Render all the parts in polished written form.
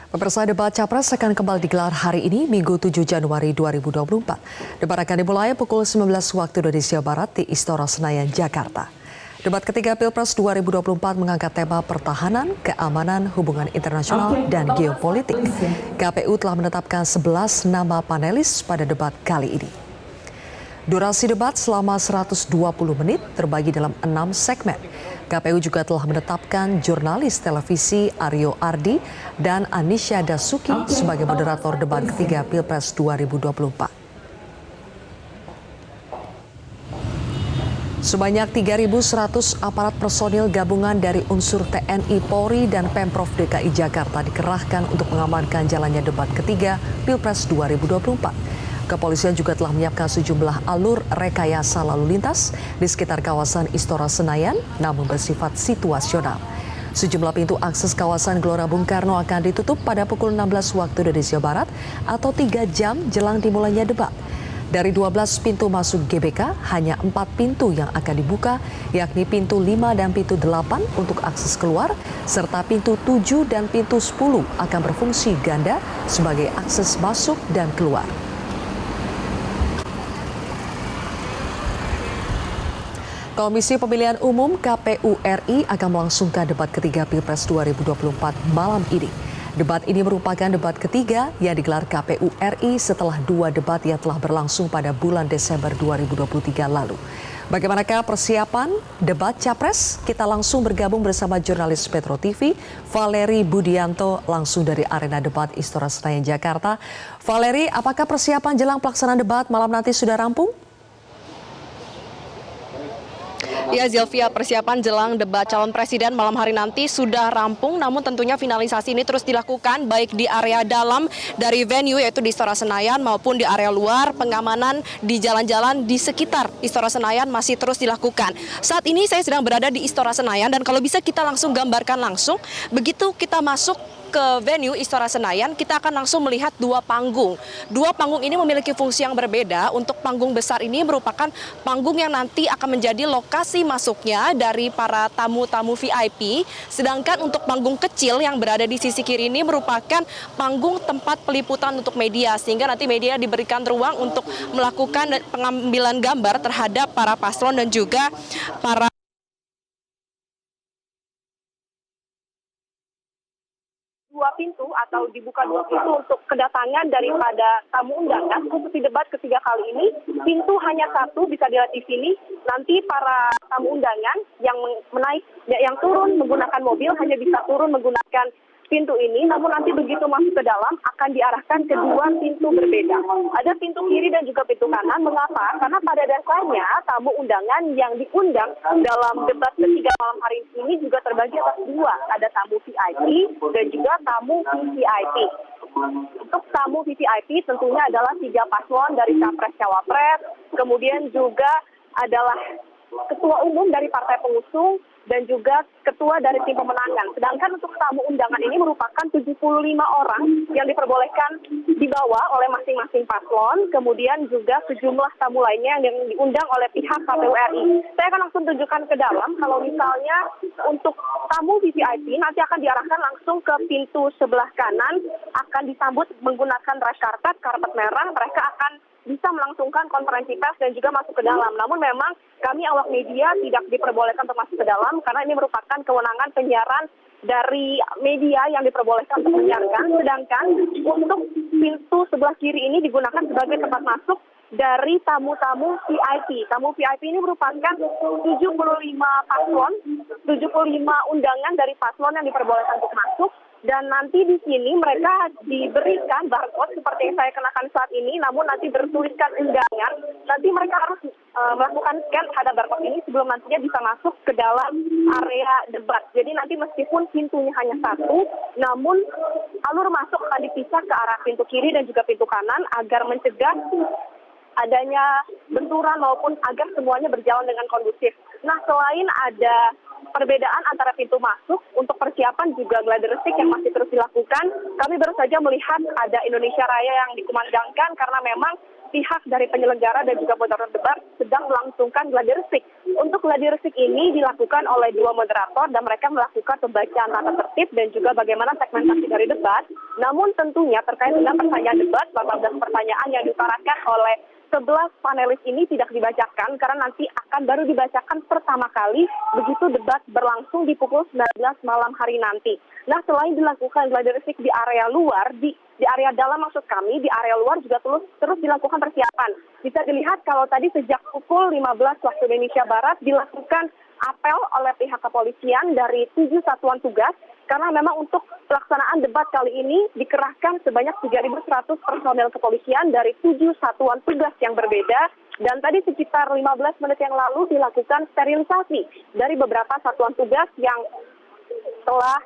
Pemirsa, debat Capres akan kembali digelar hari ini, Minggu 7 Januari 2024. Debat akan dimulai pukul 19 waktu Indonesia Barat di Istora Senayan, Jakarta. Debat ketiga Pilpres 2024 mengangkat tema pertahanan, keamanan, hubungan internasional, dan geopolitik. KPU telah menetapkan 11 nama panelis pada debat kali ini. Durasi debat selama 120 menit terbagi dalam 6 segmen. KPU juga telah menetapkan jurnalis televisi Aryo Ardi dan Anisya Dasuki sebagai moderator debat ketiga Pilpres 2024. Sebanyak 3.100 aparat personil gabungan dari unsur TNI, Polri, dan Pemprov DKI Jakarta dikerahkan untuk mengamankan jalannya debat ketiga Pilpres 2024. Kepolisian juga telah menyiapkan sejumlah alur rekayasa lalu lintas di sekitar kawasan Istora Senayan, namun bersifat situasional. Sejumlah pintu akses kawasan Gelora Bung Karno akan ditutup pada pukul 16 waktu Indonesia Barat atau 3 jam jelang dimulainya debat. Dari 12 pintu masuk GBK, hanya 4 pintu yang akan dibuka, yakni pintu 5 dan pintu 8 untuk akses keluar, serta pintu 7 dan pintu 10 akan berfungsi ganda sebagai akses masuk dan keluar. Komisi Pemilihan Umum KPU RI akan melangsungkan debat ketiga Pilpres 2024 malam ini. Debat ini merupakan debat ketiga yang digelar KPU RI setelah 2 debat yang telah berlangsung pada bulan Desember 2023 lalu. Bagaimanakah persiapan debat Capres? Kita langsung bergabung bersama jurnalis Metro TV, Valeri Budianto, langsung dari arena debat Istora Senayan, Jakarta. Valeri, apakah persiapan jelang pelaksanaan debat malam nanti sudah rampung? Ya, Zilvia, persiapan jelang debat calon presiden malam hari nanti sudah rampung, namun tentunya finalisasi ini terus dilakukan baik di area dalam dari venue yaitu di Istora Senayan maupun di area luar. Pengamanan di jalan-jalan di sekitar Istora Senayan masih terus dilakukan. Saat ini saya sedang berada di Istora Senayan dan kalau bisa kita langsung gambarkan langsung, begitu kita masuk ke venue Istora Senayan, kita akan langsung melihat 2 panggung. 2 panggung ini memiliki fungsi yang berbeda. Untuk panggung besar ini merupakan panggung yang nanti akan menjadi lokasi masuknya dari para tamu-tamu VIP. Sedangkan untuk panggung kecil yang berada di sisi kiri ini merupakan panggung tempat peliputan untuk media. Sehingga nanti media diberikan ruang untuk melakukan pengambilan gambar terhadap para paslon dan juga para pintu atau dibuka 2 pintu untuk kedatangan daripada tamu undangan. Untuk di debat ketiga kali ini, pintu hanya 1 bisa dilihat di sini. Nanti para tamu undangan yang turun menggunakan mobil hanya bisa turun menggunakan pintu ini, namun nanti begitu masuk ke dalam akan diarahkan ke 2 pintu berbeda. Ada pintu kiri dan juga pintu kanan. Mengapa? Karena pada dasarnya tamu undangan yang diundang dalam debat ketiga malam hari ini juga terbagi atas 2. Ada tamu VIP dan juga tamu VVIP. Untuk tamu VVIP tentunya adalah 3 paslon dari Capres-Cawapres, kemudian juga adalah ketua umum dari partai pengusung, dan juga ketua dari tim pemenangan. Sedangkan untuk tamu undangan ini merupakan 75 orang yang diperbolehkan dibawa oleh masing-masing paslon, kemudian juga sejumlah tamu lainnya yang diundang oleh pihak KPU RI. Saya akan langsung tunjukkan ke dalam, kalau misalnya untuk tamu VVIP nanti akan diarahkan langsung ke pintu sebelah kanan, akan disambut menggunakan red carpet, karpet merah, mereka akan bisa melangsungkan konferensi pers dan juga masuk ke dalam. Namun memang kami awak media tidak diperbolehkan untuk masuk ke dalam karena ini merupakan kewenangan penyiaran dari media yang diperbolehkan untuk menyiarkan. Sedangkan untuk pintu sebelah kiri ini digunakan sebagai tempat masuk dari tamu-tamu VIP. Tamu VIP ini merupakan 75 paslon, 75 undangan dari paslon yang diperbolehkan untuk masuk. Dan nanti di sini mereka diberikan barcode seperti yang saya kenakan saat ini, namun nanti bertuliskan undangan. Nanti mereka harus melakukan scan terhadap barcode ini sebelum nantinya bisa masuk ke dalam area debat. Jadi nanti meskipun pintunya hanya 1, namun alur masuk akan dipisah ke arah pintu kiri dan juga pintu kanan agar mencegah adanya benturan maupun agar semuanya berjalan dengan kondusif. Nah, selain ada perbedaan antara pintu masuk, untuk persiapan juga gladi resik yang masih terus dilakukan. Kami baru saja melihat ada Indonesia Raya yang dikumandangkan karena memang pihak dari penyelenggara dan juga moderator debat sedang melangsungkan gladi resik. Untuk gladi resik ini dilakukan oleh dua moderator dan mereka melakukan pembacaan tata tertib dan juga bagaimana segmentasi dari debat. Namun tentunya terkait dengan pertanyaan debat, 18 pertanyaan yang diutarakan oleh 11 panelis ini tidak dibacakan karena nanti akan baru dibacakan pertama kali begitu debat berlangsung di pukul 19 malam hari nanti. Nah, selain dilakukan gladi resik di area luar, di area dalam maksud kami, di area luar juga terus dilakukan persiapan. Bisa dilihat kalau tadi sejak pukul 15 waktu Indonesia Barat dilakukan apel oleh pihak kepolisian dari 7 satuan tugas karena memang untuk pelaksanaan debat kali ini dikerahkan sebanyak 3.100 personel kepolisian dari 7 satuan tugas yang berbeda dan tadi sekitar 15 menit yang lalu dilakukan sterilisasi dari beberapa satuan tugas yang telah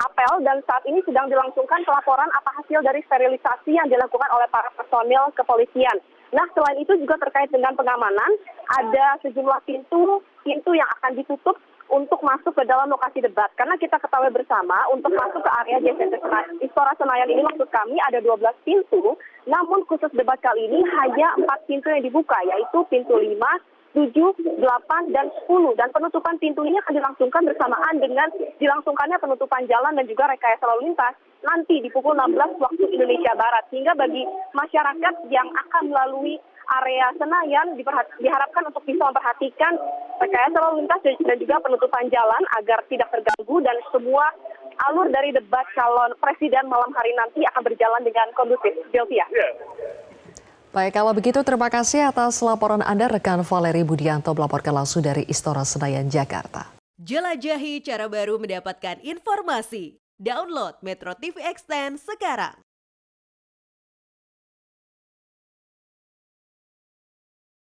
apel dan saat ini sedang dilangsungkan pelaporan apa hasil dari sterilisasi yang dilakukan oleh para personil kepolisian. Nah, selain itu juga terkait dengan pengamanan, ada sejumlah pintu yang akan ditutup untuk masuk ke dalam lokasi debat. Karena kita ketahui bersama, untuk masuk ke area Istora Senayan ini maksud kami ada 12 pintu, namun khusus debat kali ini hanya 4 pintu yang dibuka, yaitu pintu 5, 7, 8, dan 10. Dan penutupan pintu ini akan dilangsungkan bersamaan dengan dilangsungkannya penutupan jalan dan juga rekayasa lalu lintas nanti di pukul 16 waktu Indonesia Barat. Sehingga bagi masyarakat yang akan melalui area Senayan diharapkan untuk bisa memperhatikan rekayasa lalu lintas dan juga penutupan jalan agar tidak terganggu dan semua alur dari debat calon presiden malam hari nanti akan berjalan dengan kondusif. Delvia. Baik, kalau begitu terima kasih atas laporan Anda rekan Valeri Budianto melaporkan langsung dari Istora Senayan, Jakarta. Jelajahi cara baru mendapatkan informasi. Download Metro TV Extend sekarang.